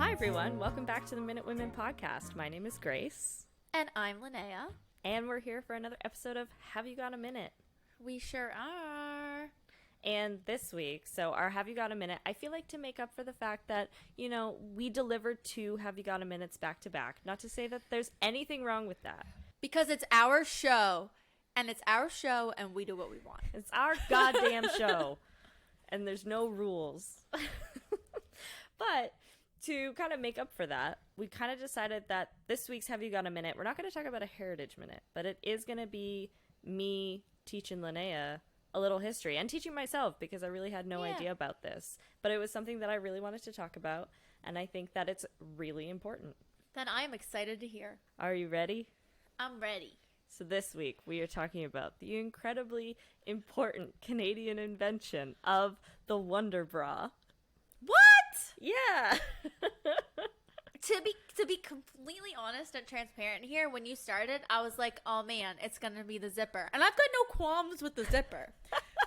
Hi, everyone. Welcome back to the Minute Women podcast. My name is Grace. And I'm Linnea. And we're here for another episode of Have You Got a Minute? We sure are. And this week, so our Have You Got a Minute, I feel like to make up for the fact that, you know, we delivered two Have You Got a Minutes back to back. Not to say that there's anything wrong with that. Because it's our show. And it's our show and we do what we want. It's our goddamn show. And there's no rules. But to kind of make up for that, we kind of decided that this week's Have You Got a Minute, we're not going to talk about a heritage minute, but it is going to be me teaching Linnea a little history and teaching myself because I really had no idea about this. But it was something that I really wanted to talk about, and I think that it's really important. Then I am excited to hear. Are you ready? I'm ready. So this week we are talking about the incredibly important Canadian invention of the Wonderbra. What? Yeah. To be completely honest and transparent here, when you started, I was like, oh man, it's going to be the zipper. And I've got no qualms with the zipper.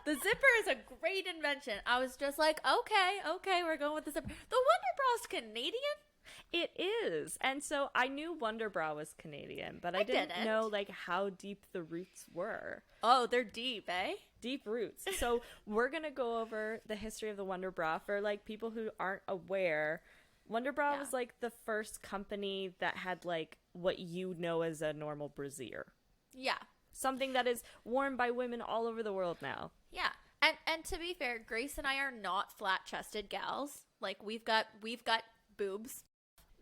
The zipper is a great invention. I was just like, okay, we're going with the zipper. The Wonderbra is Canadian? It is. And so I knew Wonderbra was Canadian, but I didn't know like how deep the roots were. Oh, they're deep, eh? Deep roots. So we're going to go over the history of the Wonderbra for like people who aren't aware. Wonderbra was like the first company that had like what you know as a normal brassiere. Yeah. Something that is worn by women all over the world now. Yeah. And to be fair, Grace and I are not flat-chested gals. Like we've got boobs.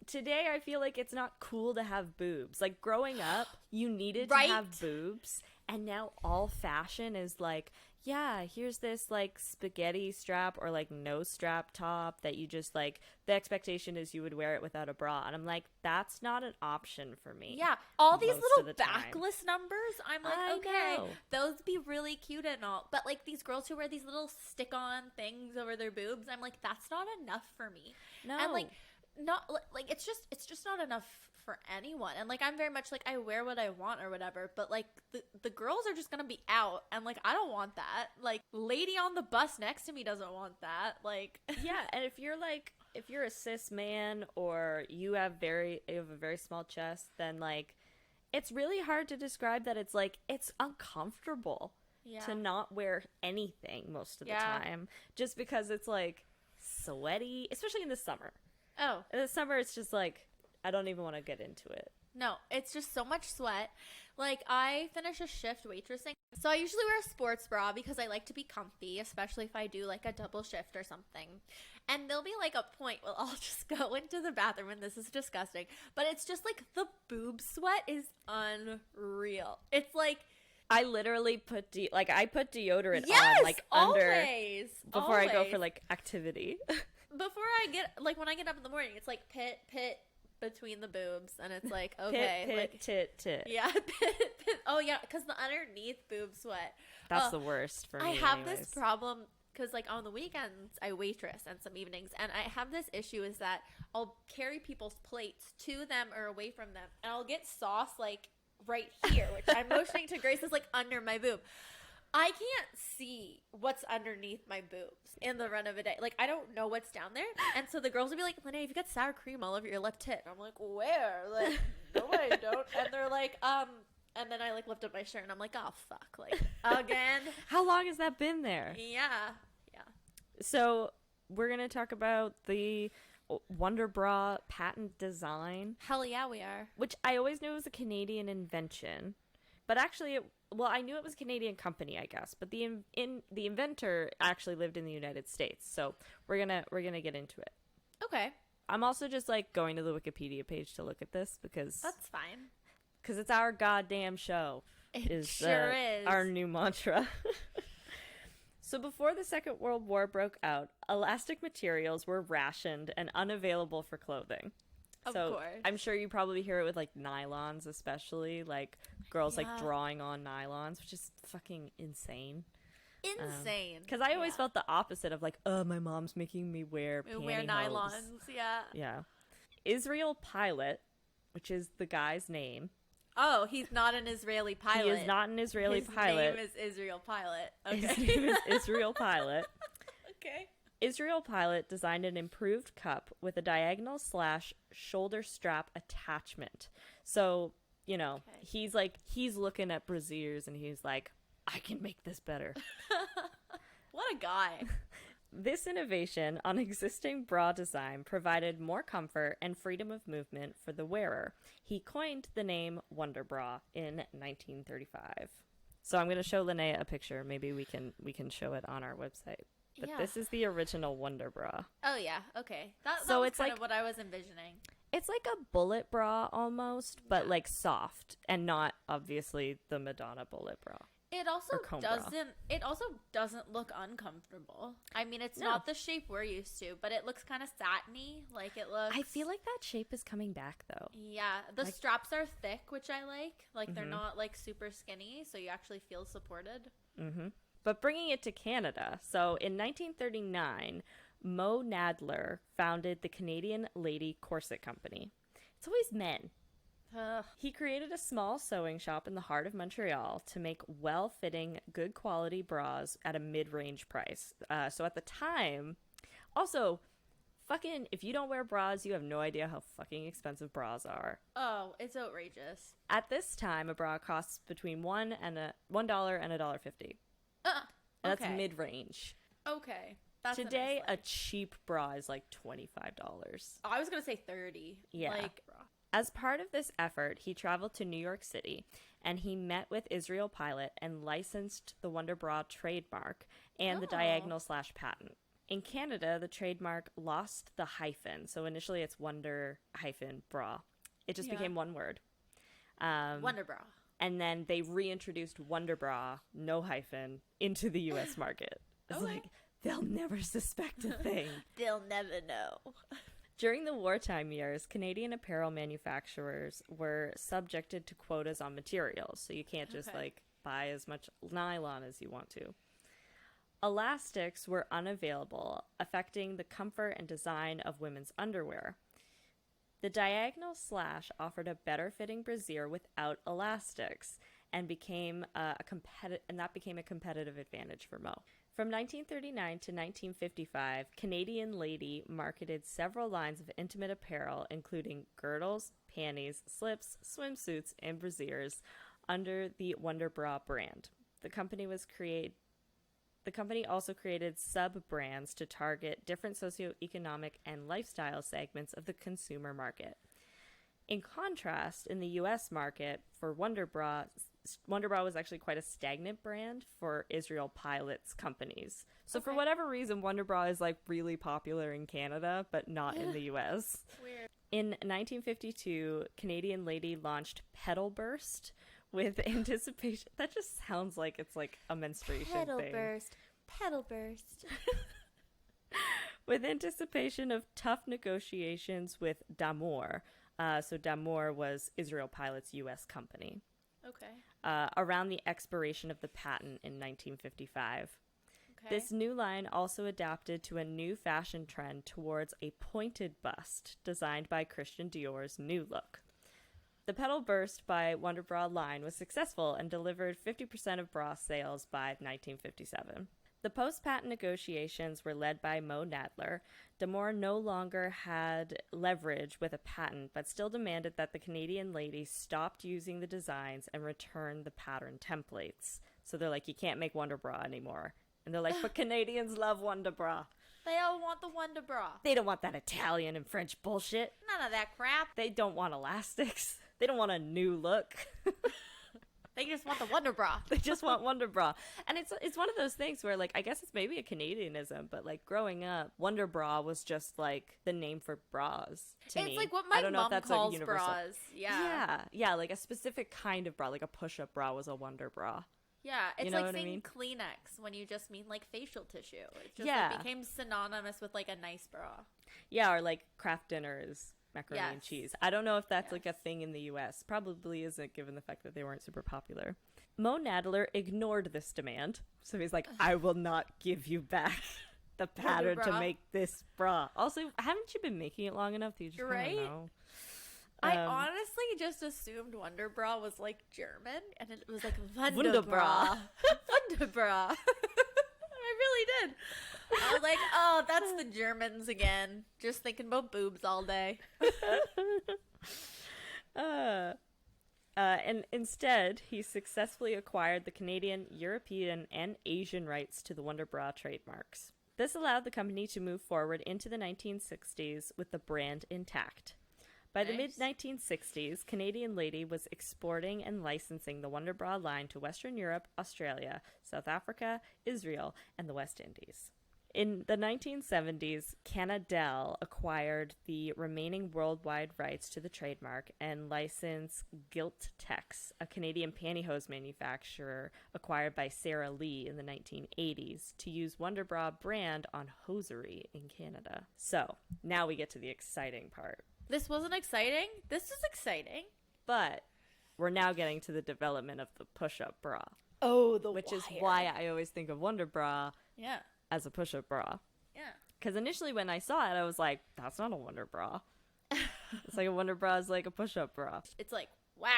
Today, I feel like it's not cool to have boobs. Like, growing up, you needed to have boobs, and now all fashion is like, yeah, here's this, like, spaghetti strap or, like, no strap top that you just, like, the expectation is you would wear it without a bra. And I'm like, that's not an option for me. Yeah, all these little backless numbers, I'm like, okay, those be really cute and all. But, like, these girls who wear these little stick-on things over their boobs, I'm like, that's not enough for me. No. And, like, not like it's just not enough for anyone. And like I'm very much like I wear what I want or whatever, but like the girls are just gonna be out, and like I don't want that. Like lady on the bus next to me doesn't want that. Like yeah. And if you're a cis man or you have a very small chest, then like it's really hard to describe that. It's like it's uncomfortable to not wear anything most of the time, just because it's like sweaty, especially in the summer. Oh. In the summer, it's just like, I don't even want to get into it. No, it's just so much sweat. Like, I finish a shift waitressing. So I usually wear a sports bra because I like to be comfy, especially if I do, like, a double shift or something. And there'll be, like, a point where I'll just go into the bathroom, and this is disgusting. But it's just, like, the boob sweat is unreal. It's, like... I literally put deodorant on, like, always, before I go for, like, activity. Before I get, like, when I get up in the morning, it's like pit between the boobs, and it's like, okay. Pit, like, tit. Yeah, pit. Oh, yeah, because the underneath boob sweat. That's the worst for me. I have this problem, because, like, on the weekends, I waitress and some evenings, and I have this issue is that I'll carry people's plates to them or away from them, and I'll get sauce, like, right here, which I'm motioning to Grace is, like, under my boob. I can't see what's underneath my boobs in the run of a day. Like, I don't know what's down there. And so the girls will be like, Linnea, you've got sour cream all over your left tit. And I'm like, where? Like, no, I don't. And they're like, and then I, like, lift up my shirt and I'm like, oh, fuck. Like, again. How long has that been there? Yeah. So we're going to talk about the Wonderbra patent design. Hell yeah, we are. Which I always knew was a Canadian invention. But actually, I knew it was a Canadian company, I guess. But the inventor actually lived in the United States. So we're gonna get into it. Okay. I'm also just like going to the Wikipedia page to look at this because that's fine. Because it's our goddamn show. It sure is our new mantra. So before the Second World War broke out, elastic materials were rationed and unavailable for clothing. Of course. I'm sure you probably hear it with, like, nylons, especially. Like, girls, like, drawing on nylons, which is fucking insane. Insane. Because I always felt the opposite of, like, oh, my mom's making me wear pantyhose. Wear nylons, yeah. Yeah. Israel Pilot, which is the guy's name. Oh, he's not an Israeli pilot. He is not an Israeli pilot. His name is Israel Pilot. Okay. His name is Israel Pilot. Okay. Israel Pilot designed an improved cup with a diagonal / shoulder strap attachment. So, you know, he's looking at brassieres and he's like, I can make this better. What a guy. This innovation on existing bra design provided more comfort and freedom of movement for the wearer. He coined the name Wonderbra in 1935. So I'm going to show Linnea a picture. Maybe we can show it on our website. But this is the original Wonderbra. Oh, yeah. Okay. That So was it's kind like- of what I was envisioning. It's like a bullet bra almost, but like soft and not obviously the Madonna bullet bra. It also Or comb bra. doesn't look uncomfortable. I mean, it's No. not the shape we're used to, but it looks kind of satiny. Like, it looks... I feel like that shape is coming back though. Yeah. The Like- straps are thick, which I like. Like, they're Mhm. not, like, super skinny, so you actually feel supported. Mm-hmm. But bringing it to Canada, so in 1939, Mo Nadler founded the Canadian Lady Corset Company. It's always men. Ugh. He created a small sewing shop in the heart of Montreal to make well-fitting, good-quality bras at a mid-range price. So at the time, also, fucking, if you don't wear bras, you have no idea how fucking expensive bras are. Oh, it's outrageous. At this time, a bra costs between $1 and $1.50. And Okay. that's mid-range. Okay. That's Today, a a nice cheap bra is like $25. I was going to say 30. Yeah. Like, As part of this effort, he traveled to New York City and he met with Israel Pilot and licensed the Wonderbra trademark and the Oh. diagonal / patent. In Canada, the trademark lost the hyphen, so initially it's Wonder-bra. It just became one word. Wonderbra. And then they reintroduced Wonderbra, no hyphen, into the U.S. market. It's Okay. like, they'll never suspect a thing. They'll never know. During the wartime years, Canadian apparel manufacturers were subjected to quotas on materials, so you can't just like buy as much nylon as you want to. Elastics were unavailable, affecting the comfort and design of women's underwear. The diagonal / offered a better fitting brassiere without elastics and became that became a competitive advantage for Mo. From 1939 to 1955, Canadian Lady marketed several lines of intimate apparel, including girdles, panties, slips, swimsuits, and brassieres, under the Wonderbra brand. The company also created sub-brands to target different socioeconomic and lifestyle segments of the consumer market. In contrast, in the U.S. market, for Wonderbra was actually quite a stagnant brand for Israel Pilot's companies. So for whatever reason, Wonderbra is like really popular in Canada, but not in the U.S. Weird. In 1952, Canadian Lady launched Pedal Burst with anticipation. That just sounds like it's like a menstruation thing. Pedal burst. With anticipation of tough negotiations with Damour. So Damour was Israel Pilot's U.S. company. Okay. Around the expiration of the patent in 1955. Okay. This new line also adapted to a new fashion trend towards a pointed bust designed by Christian Dior's new look. The Pedal Burst by Wonderbra line was successful and delivered 50% of bra sales by 1957. The post-patent negotiations were led by Mo Nadler. Damour no longer had leverage with a patent, but still demanded that the Canadian Lady stopped using the designs and return the pattern templates. So they're like, you can't make Wonderbra anymore. And they're like, but Canadians love Wonderbra. They all want the Wonderbra. They don't want that Italian and French bullshit. None of that crap. They don't want elastics. They don't want a new look. They just want the Wonderbra. They just want Wonderbra. And it's one of those things where, like, I guess it's maybe a Canadianism, but, like, growing up, Wonderbra was just, like, the name for bras to me. It's like what I my don't know if mom that's calls like universal. bras. Yeah. Yeah, like a specific kind of bra, like a push-up bra was a Wonderbra. Yeah, it's You know like what I saying mean? Kleenex when you just mean like facial tissue. It just Yeah. like, became synonymous with like a nice bra. Yeah, or like Kraft Dinner is macaroni and Yes. cheese. I don't know if that's like a Yes. thing in the US. Probably isn't, given the fact that they weren't super popular. Mo Nadler ignored this demand. So he's like, I will not give you back the pattern to Wonderbra. make this bra. Also, haven't you been making it long enough that you just You're wanna right. know? I honestly just assumed Wonderbra was like German, and it was like Wunderbra. Wunderbra. Wunderbra. I really did. I was like, oh, that's the Germans again. Just thinking about boobs all day. And instead, he successfully acquired the Canadian, European, and Asian rights to the Wonderbra trademarks. This allowed the company to move forward into the 1960s with the brand intact. By the mid-1960s, Canadian Lady was exporting and licensing the Wonderbra line to Western Europe, Australia, South Africa, Israel, and the West Indies. In the 1970s, Canadel acquired the remaining worldwide rights to the trademark and licensed Gilt-Tex, a Canadian pantyhose manufacturer acquired by Sara Lee in the 1980s, to use Wonderbra brand on hosiery in Canada. So, now we get to the exciting part. This wasn't exciting? This is exciting. But we're now getting to the development of the push-up bra. Oh, the which is why I always think of Wonderbra as a push-up bra. Yeah. Because initially when I saw it, I was like, that's not a Wonderbra. It's like a Wonderbra is like a push-up bra. It's like, wow.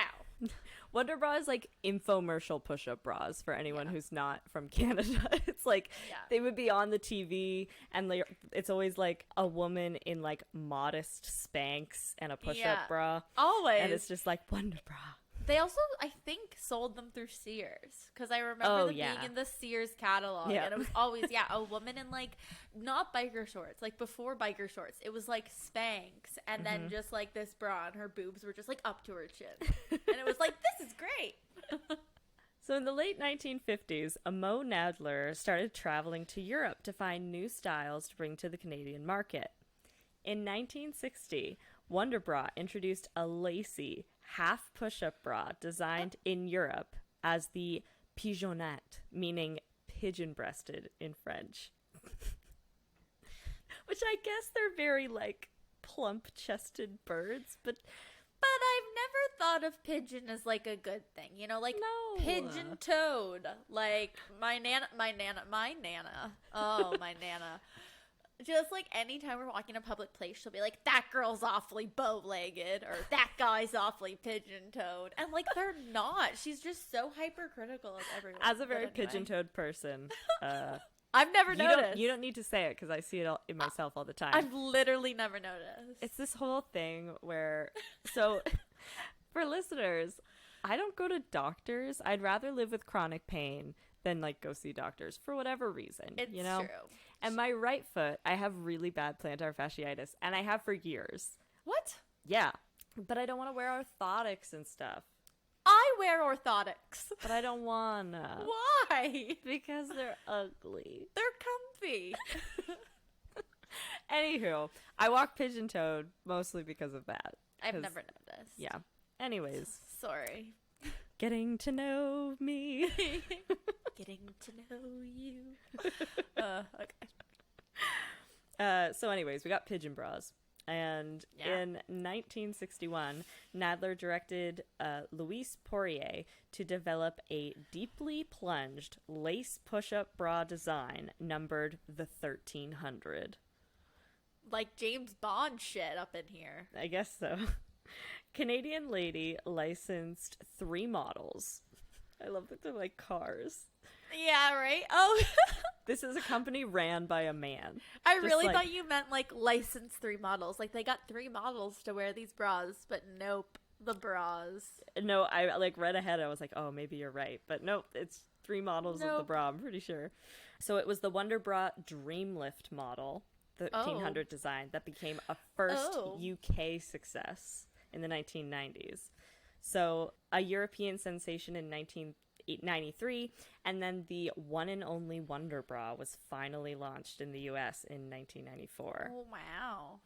Wonderbra is like infomercial push-up bras for anyone who's not from Canada. It's like they would be on the TV and it's always like a woman in like modest Spanx and a push-up bra. Always. And it's just like Wonderbra. They also, I think, sold them through Sears. Because I remember them being in the Sears catalog. And it was always, a woman in, like, not biker shorts. Like, before biker shorts. It was, like, Spanx. And then just, like, this bra. And her boobs were just, like, up to her chin. And it was like, this is great. So in the late 1950s, Mo Nadler started traveling to Europe to find new styles to bring to the Canadian market. In 1960, Wonderbra introduced a lacy half push-up bra designed in Europe as the pigeonnette, meaning pigeon-breasted in French. Which I guess they're very, like, plump-chested birds, but I've never thought of pigeon as, like, a good thing. You know, like, pigeon-toed. Like, my nana. Oh, my nana. Just, like, anytime we're walking in a public place, she'll be like, that girl's awfully bow-legged, or that guy's awfully pigeon-toed. And, like, they're not. She's just so hypercritical of everyone. As a very pigeon-toed person, I've never noticed. You don't need to say it, because I see it in myself all the time. I've literally never noticed. It's this whole thing where, so, for listeners, I don't go to doctors. I'd rather live with chronic pain than, like, go see doctors for whatever reason. It's you know? true. And my right foot, I have really bad plantar fasciitis, and I have for years. What? Yeah. But I don't want to wear orthotics and stuff. I wear orthotics. But I don't wanna. Why? Because they're ugly. They're comfy. Anywho, I walk pigeon-toed mostly because of that. I've never noticed. Yeah. Anyways. Sorry. Getting to know me. Getting to know you. Okay. So anyways, we got pigeon bras. And in 1961, Nadler directed Louis Poirier to develop a deeply plunged lace push-up bra design numbered the 1300. Like James Bond shit up in here. I guess so. Canadian Lady licensed 3 models. I love that they're like cars. Yeah, right? Oh. This is a company ran by a man. I really thought you meant like license 3 models. Like they got 3 models to wear these bras, but nope, the bras. No, I like read ahead. I was like, oh, maybe you're right. But nope, it's 3 models of the bra, I'm pretty sure. So it was the Wonderbra Dreamlift model, the 1300 design, that became a first UK success in the 1990s. So a European sensation in 1993, and then the one and only Wonderbra was finally launched in the US in 1994. Oh, wow.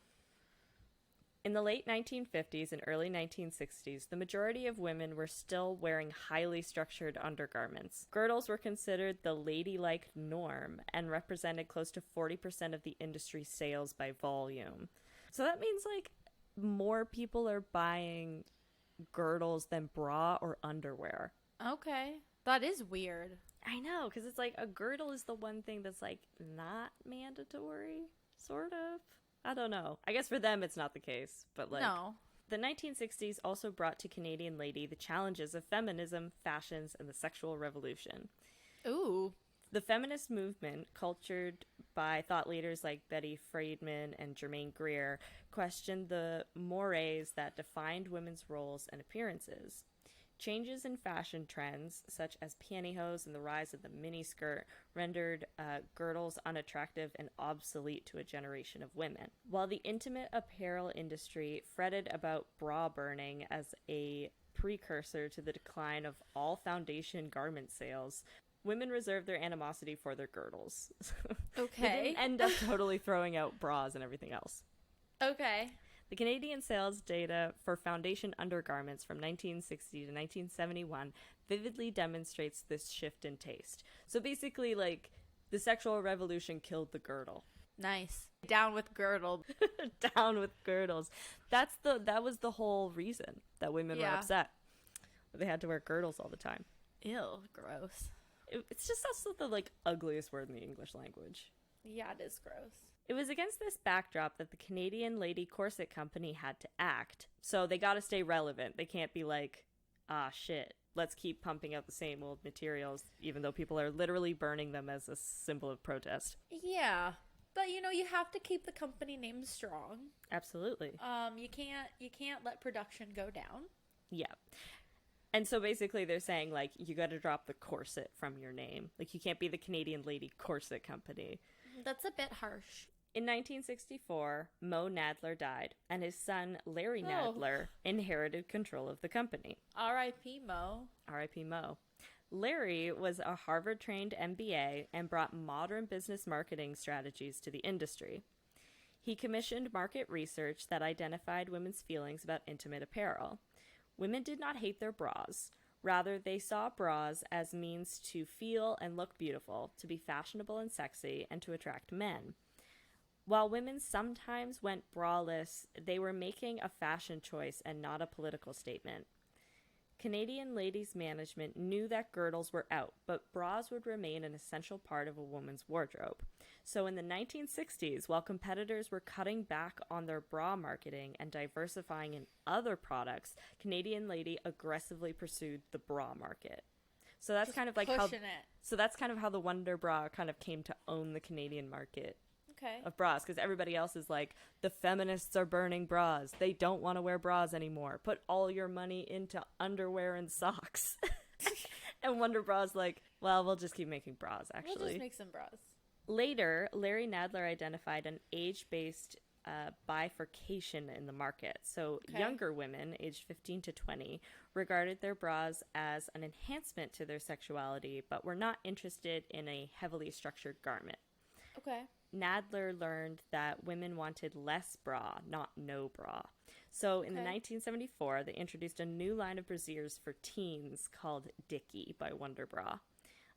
In the late 1950s and early 1960s, the majority of women were still wearing highly structured undergarments. Girdles were considered the ladylike norm and represented close to 40% of the industry's sales by volume. So that means like more people are buying girdles than bra or underwear. Okay. That is weird. I know, because it's like a girdle is the one thing that's like not mandatory, sort of. I don't know. I guess for them it's not the case, but like no. The 1960s also brought to Canadian Lady the challenges of feminism, fashions, and the sexual revolution. Ooh. The feminist movement, cultured by thought leaders like Betty Friedman and Germaine Greer, questioned the mores that defined women's roles and appearances. Changes in fashion trends, such as pantyhose and the rise of the miniskirt, rendered girdles unattractive and obsolete to a generation of women. While the intimate apparel industry fretted about bra burning as a precursor to the decline of all foundation garment sales, women reserved their animosity for their girdles. Okay. They didn't end up totally throwing out bras and everything else. Okay. The Canadian sales data for foundation undergarments from 1960 to 1971 vividly demonstrates this shift in taste. So basically, like, the sexual revolution killed the girdle. Nice. Down with girdle. Down with girdles. That was the whole reason that women were upset. They had to wear girdles all the time. Ew, gross. It's just also the, like, ugliest word in the English language. Yeah, it is gross. It was against this backdrop that the Canadian Lady Corset Company had to act. So they gotta stay relevant. They can't be like, ah, shit, let's keep pumping out the same old materials, even though people are literally burning them as a symbol of protest. Yeah. But, you know, you have to keep the company name strong. Absolutely. You can't let production go down. Yeah. And so basically they're saying, like, you gotta drop the corset from your name. Like, you can't be the Canadian Lady Corset Company. That's a bit harsh. In 1964, Mo Nadler died, and his son, Larry Nadler, inherited control of the company. R.I.P. Mo. R.I.P. Mo. Larry was a Harvard-trained MBA and brought modern business marketing strategies to the industry. He commissioned market research that identified women's feelings about intimate apparel. Women did not hate their bras. Rather, they saw bras as means to feel and look beautiful, to be fashionable and sexy, and to attract men. While women sometimes went braless, they were making a fashion choice and not a political statement. Canadian ladies' management knew that girdles were out, but bras would remain an essential part of a woman's wardrobe. So in the 1960s, while competitors were cutting back on their bra marketing and diversifying in other products, Canadian Lady aggressively pursued the bra market. So that's Just kind of like pushing how it. So that's kind of how the Wonderbra kind of came to own the Canadian market. Okay. Of bras, because everybody else is like, the feminists are burning bras. They don't want to wear bras anymore. Put all your money into underwear and socks. And Wonderbra's like, well, we'll just keep making bras, actually. We'll just make some bras. Later, Larry Nadler identified an age-based bifurcation in the market. So younger women, aged 15 to 20, regarded their bras as an enhancement to their sexuality, but were not interested in a heavily structured garment. Okay. Nadler learned that women wanted less bra, not no bra. So in the 1974, they introduced a new line of brassieres for teens called Dickie by Wonderbra.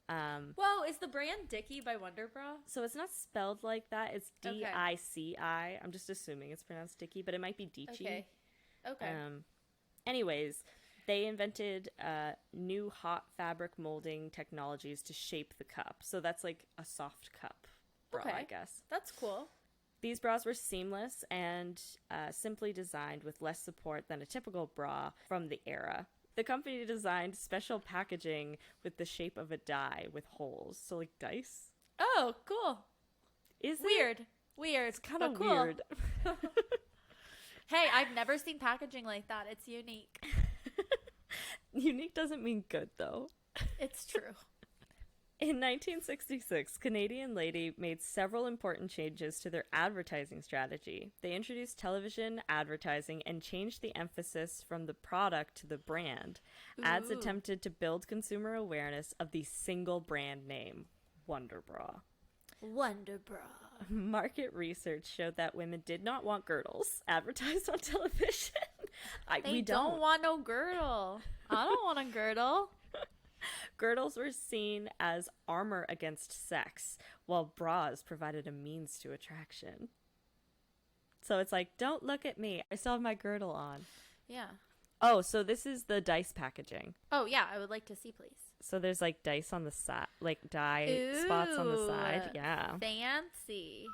Whoa, is the brand Dickie by Wonderbra? So it's not spelled like that. It's D-I-C-I. I'm just assuming it's pronounced Dickie, but it might be Dici. Okay. Anyways, they invented new hot fabric molding technologies to shape the cup. So that's like a soft cup bra, I guess. That's cool. These bras were seamless and simply designed with less support than a typical bra from the era. The company designed special packaging with the shape of a die with holes. So like dice. Oh, cool. Is weird. it? Weird. It's kind of cool. weird. Hey, I've never seen packaging like that. It's unique. Unique doesn't mean good, though. It's true. In 1966, Canadian Lady made several important changes to their advertising strategy. They introduced television advertising and changed the emphasis from the product to the brand. Ads attempted to build consumer awareness of the single brand name, Wonderbra. Wonderbra. Market research showed that women did not want girdles advertised on television. We don't want no girdle. I don't want a girdle. Girdles were seen as armor against sex, while bras provided a means to attraction. So it's like, don't look at me. I still have my girdle on. Yeah. Oh, so this is the dice packaging. Oh, yeah. I would like to see, please. So there's like dice on the side, like die spots on the side. Yeah. Fancy.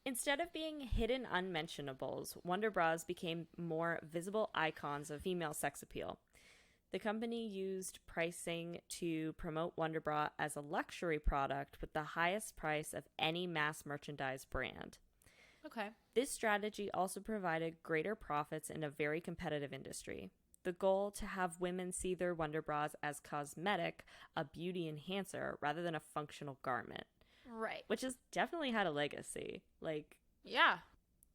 Instead of being hidden unmentionables, Wonderbras became more visible icons of female sex appeal. The company used pricing to promote Wonderbra as a luxury product with the highest price of any mass merchandise brand. Okay. This strategy also provided greater profits in a very competitive industry. The goal to have women see their Wonderbras as cosmetic, a beauty enhancer, rather than a functional garment. Right. Which has definitely had a legacy. Yeah.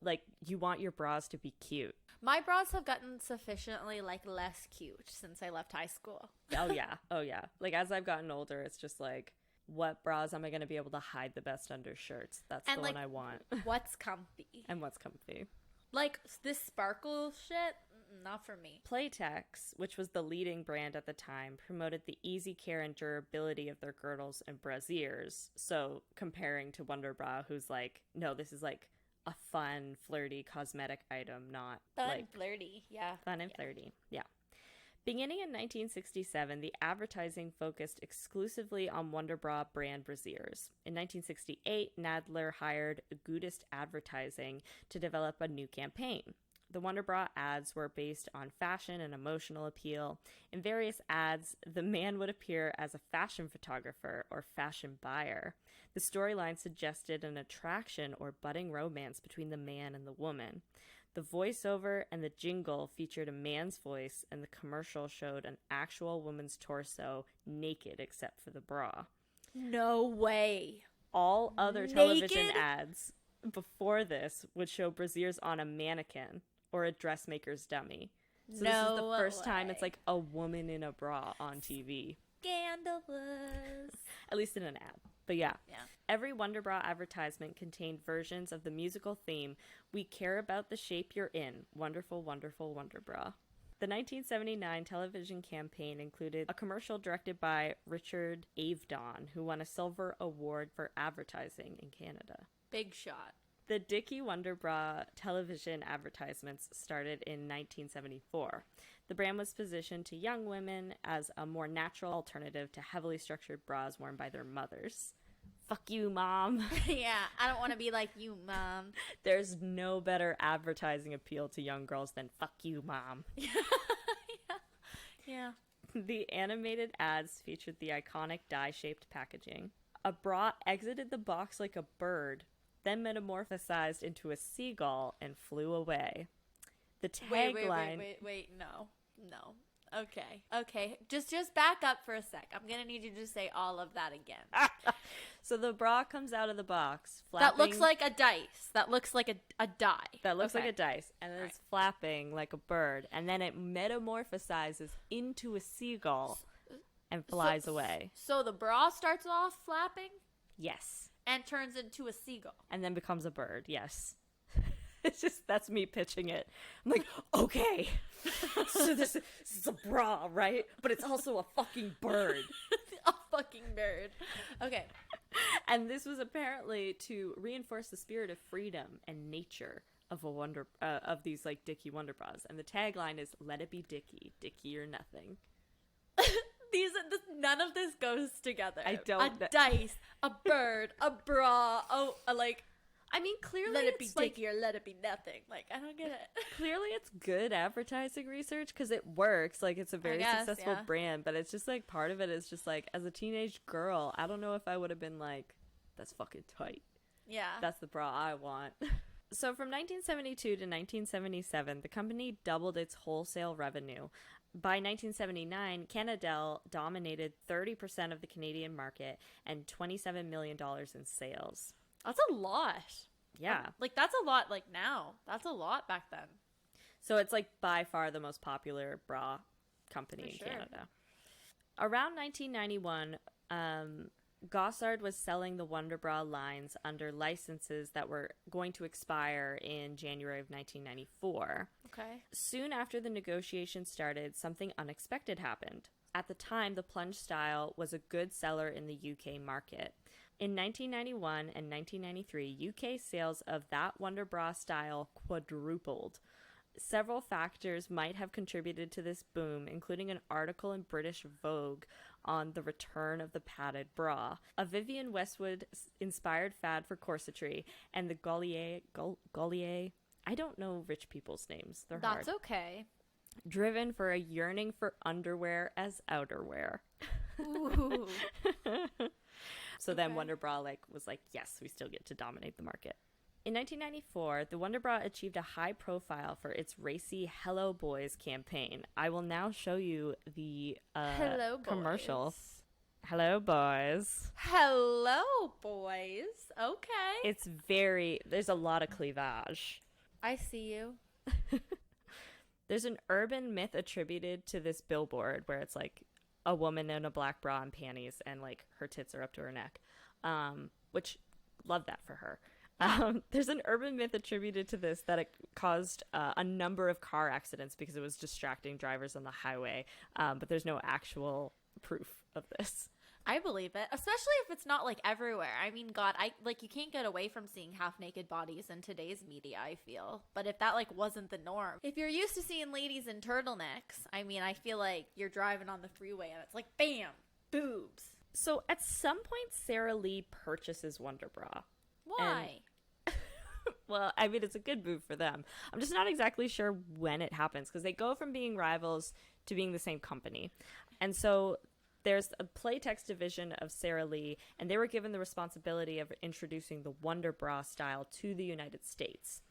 Like, you want your bras to be cute. My bras have gotten sufficiently, less cute since I left high school. Oh, yeah. Oh, yeah. Like, as I've gotten older, it's just like, what bras am I going to be able to hide the best under shirts? That's the one I want. What's comfy? And what's comfy. This sparkle shit, not for me. Playtex, which was the leading brand at the time, promoted the easy care and durability of their girdles and brassieres. So, comparing to Wonderbra, who's like, no, this is like a fun, flirty cosmetic item, not Flirty, yeah. Fun and flirty, yeah. Beginning in 1967, the advertising focused exclusively on Wonderbra brand brassieres. In 1968, Nadler hired Gudist Advertising to develop a new campaign. The Wonderbra ads were based on fashion and emotional appeal. In various ads, the man would appear as a fashion photographer or fashion buyer. The storyline suggested an attraction or budding romance between the man and the woman. The voiceover and the jingle featured a man's voice, and the commercial showed an actual woman's torso naked except for the bra. No way. All other television ads before this would show brassieres on a mannequin or a dressmaker's dummy. So this is the first time it's like a woman in a bra on TV. Scandalous. At least in an ad. But yeah. Every Wonderbra advertisement contained versions of the musical theme, "We Care About the Shape You're In, Wonderful, Wonderful Wonderbra." The 1979 television campaign included a commercial directed by Richard Avedon, who won a Silver Award for advertising in Canada. Big shot. The Dickie Wonderbra television advertisements started in 1974. The brand was positioned to young women as a more natural alternative to heavily structured bras worn by their mothers. Fuck you, Mom. Yeah, I don't want to be like you, Mom. There's no better advertising appeal to young girls than "fuck you, Mom." Yeah. The animated ads featured the iconic die-shaped packaging. A bra exited the box like a bird, then metamorphosized into a seagull and flew away. The tagline... Wait, no. Okay. Just back up for a sec. I'm gonna need you to say all of that again. So the bra comes out of the box, flapping... That looks like a dice. That looks like a die. That looks like a dice, and then it's flapping like a bird, and then it metamorphosizes into a seagull and flies away. So the bra starts off flapping? Yes. And turns into a seagull. And then becomes a bird, yes. It's just, that's me pitching it. I'm like, okay, so this is a bra, right? But it's also a fucking bird. A fucking bird. Okay. And this was apparently to reinforce the spirit of freedom and nature of of these like Dickie Wonderbras. And the tagline is, "Let it be Dickie, Dickie or nothing." None of this goes together. I don't. A dice, a bird, a bra. I mean, clearly let it be it's Dickie or let it be nothing. Like, I don't get it. Clearly it's good advertising research because it works. Like, it's a very successful brand, but it's just like part of it is just like, as a teenage girl, I don't know if I would have been like, that's fucking tight. Yeah. That's the bra I want. So from 1972 to 1977, the company doubled its wholesale revenue. By 1979, Canadel dominated 30% of the Canadian market and $27 million in sales. That's a lot. Yeah. That's a lot now. That's a lot back then. So it's by far the most popular bra company in Canada. Around 1991, Gossard was selling the Wonderbra lines under licenses that were going to expire in January of 1994. Okay. Soon after the negotiations started, something unexpected happened. At the time, the plunge style was a good seller in the UK market. In 1991 and 1993, UK sales of that Wonderbra style quadrupled. Several factors might have contributed to this boom, including an article in British Vogue on the return of the padded bra, a Vivienne Westwood-inspired fad for corsetry, and the Gaulier. I don't know rich people's names. They're hard. That's okay. driven for a yearning for underwear as outerwear. Ooh. So then Wonderbra was like, yes, we still get to dominate the market. In 1994, the Wonderbra achieved a high profile for its racy Hello Boys campaign. I will now show you the Hello boys. commercial. Hello boys. Hello boys. Okay. There's a lot of cleavage. I see you. There's an urban myth attributed to this billboard where it's like a woman in a black bra and panties and like her tits are up to her neck, which love that for her. There's an urban myth attributed to this that it caused a number of car accidents because it was distracting drivers on the highway, but there's no actual proof of this. I believe it, especially if it's not like everywhere. I mean, God, you can't get away from seeing half naked bodies in today's media, I feel. But if that wasn't the norm, if you're used to seeing ladies in turtlenecks, I mean, I feel like you're driving on the freeway and it's like, bam, boobs. So at some point, Sara Lee purchases Wonderbra. Why? Well, I mean, it's a good move for them. I'm just not exactly sure when it happens because they go from being rivals to being the same company. And so there's a Playtex division of Sara Lee, and they were given the responsibility of introducing the Wonderbra style to the United States.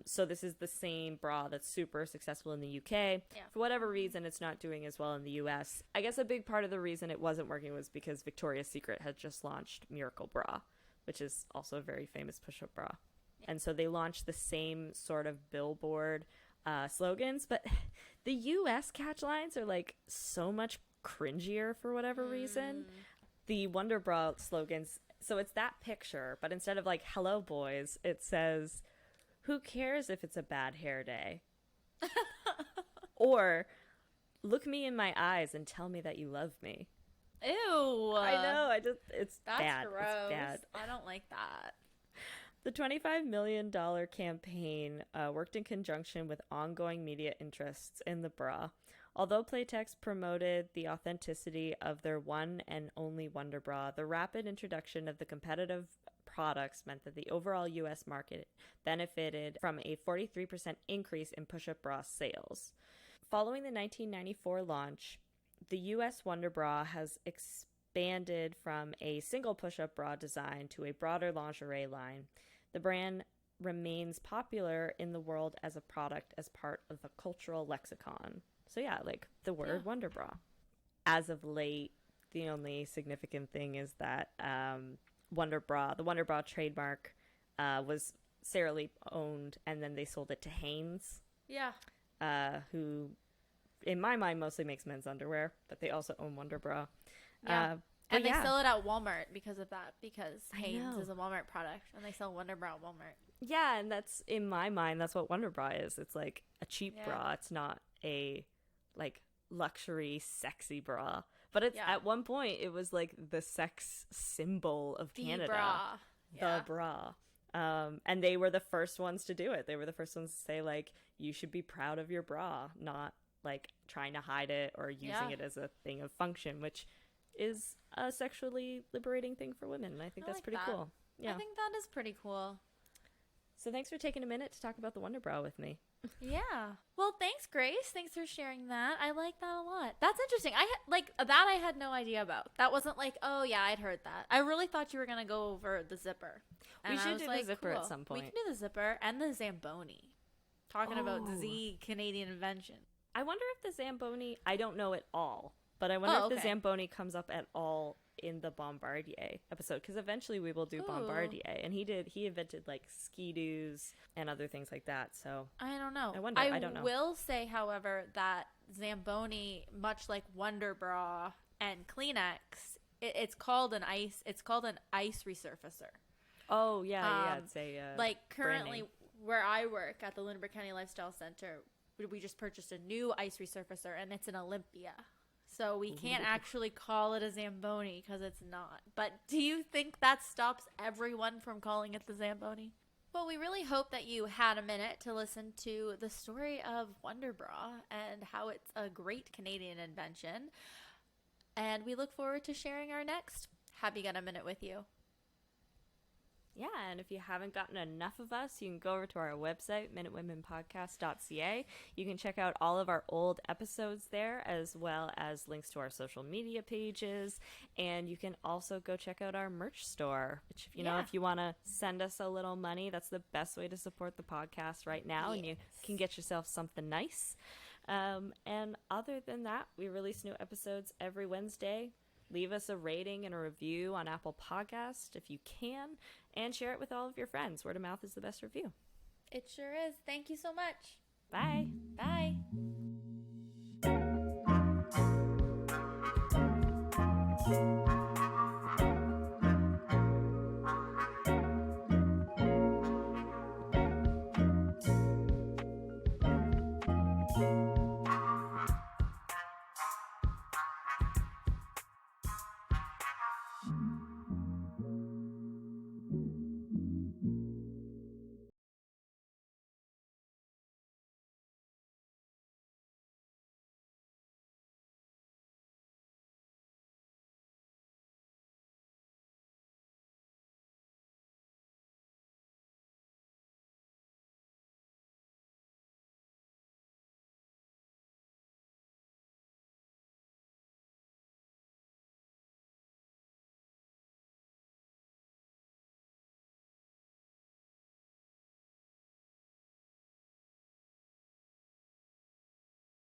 So this is the same bra that's super successful in the UK. Yeah. For whatever reason, it's not doing as well in the US. I guess a big part of the reason it wasn't working was because Victoria's Secret had just launched Miracle Bra, which is also a very famous push-up bra. And so they launched the same sort of billboard slogans, but the US catch lines are like so much cringier for whatever reason. The Wonderbra slogans, so it's that picture, but instead of like hello boys, it says, who cares if it's a bad hair day? Or look me in my eyes and tell me that you love me. Ew. I know, it's That's bad. gross. It's bad. I don't like that. The $25 million campaign worked in conjunction with ongoing media interests in the bra. Although Playtex promoted the authenticity of their one and only Wonderbra, the rapid introduction of the competitive products meant that the overall U.S. market benefited from a 43% increase in push-up bra sales. Following the 1994 launch, the U.S. Wonderbra has expanded from a single push-up bra design to a broader lingerie line. The brand remains popular in the world as a product as part of the cultural lexicon. So yeah, like the word Wonderbra. As of late, the only significant thing is that the Wonderbra trademark was Sara Lee owned, and then they sold it to Hanes. Yeah. Who, in my mind, mostly makes men's underwear, but they also own Wonderbra. Yeah. And they sell it at Walmart because of that, because Hanes is a Walmart product, and they sell Wonderbra at Walmart. Yeah, and that's, in my mind, that's what Wonderbra is. It's like a cheap bra. It's not a, like, luxury, sexy bra. But it's at one point, it was, like, the sex symbol of Canada. The bra. And they were the first ones to do it. They were the first ones to say, like, you should be proud of your bra, not, like, trying to hide it or using it as a thing of function, which is a sexually liberating thing for women. And I think that's pretty cool. Yeah. I think that is pretty cool. So thanks for taking a minute to talk about the Wonderbra with me. Yeah. Well, thanks, Grace. Thanks for sharing that. I like that a lot. That's interesting. I had no idea about. That wasn't like, oh yeah, I'd heard that. I really thought you were gonna go over the zipper. And we should do the zipper at some point. We can do the zipper and the Zamboni. Talking about the Canadian invention. I wonder if the Zamboni, I don't know at all, but I wonder if the Zamboni comes up at all in the Bombardier episode, because eventually we will do Bombardier, and he invented like ski-doos and other things like that. So I don't know. I don't know. I will say, however, that Zamboni, much like Wonderbra and Kleenex, it's called an ice resurfacer. Oh yeah, it's a like currently where I work at the Linnea County Lifestyle Center, we just purchased a new ice resurfacer, and it's an Olympia. So we can't actually call it a Zamboni because it's not. But do you think that stops everyone from calling it the Zamboni? Well, we really hope that you had a minute to listen to the story of Wonderbra and how it's a great Canadian invention. And we look forward to sharing our next Have You Got a Minute with you. Yeah, and if you haven't gotten enough of us, you can go over to our website, minutewomenpodcast.ca. You can check out all of our old episodes there, as well as links to our social media pages. And you can also go check out our merch store, which, you know, if you want to send us a little money, that's the best way to support the podcast right now. And you can get yourself something nice. And other than that, we release new episodes every Wednesday. Leave us a rating and a review on Apple Podcast if you can, and share it with all of your friends. Word of mouth is the best review. It sure is. Thank you so much. Bye. Bye.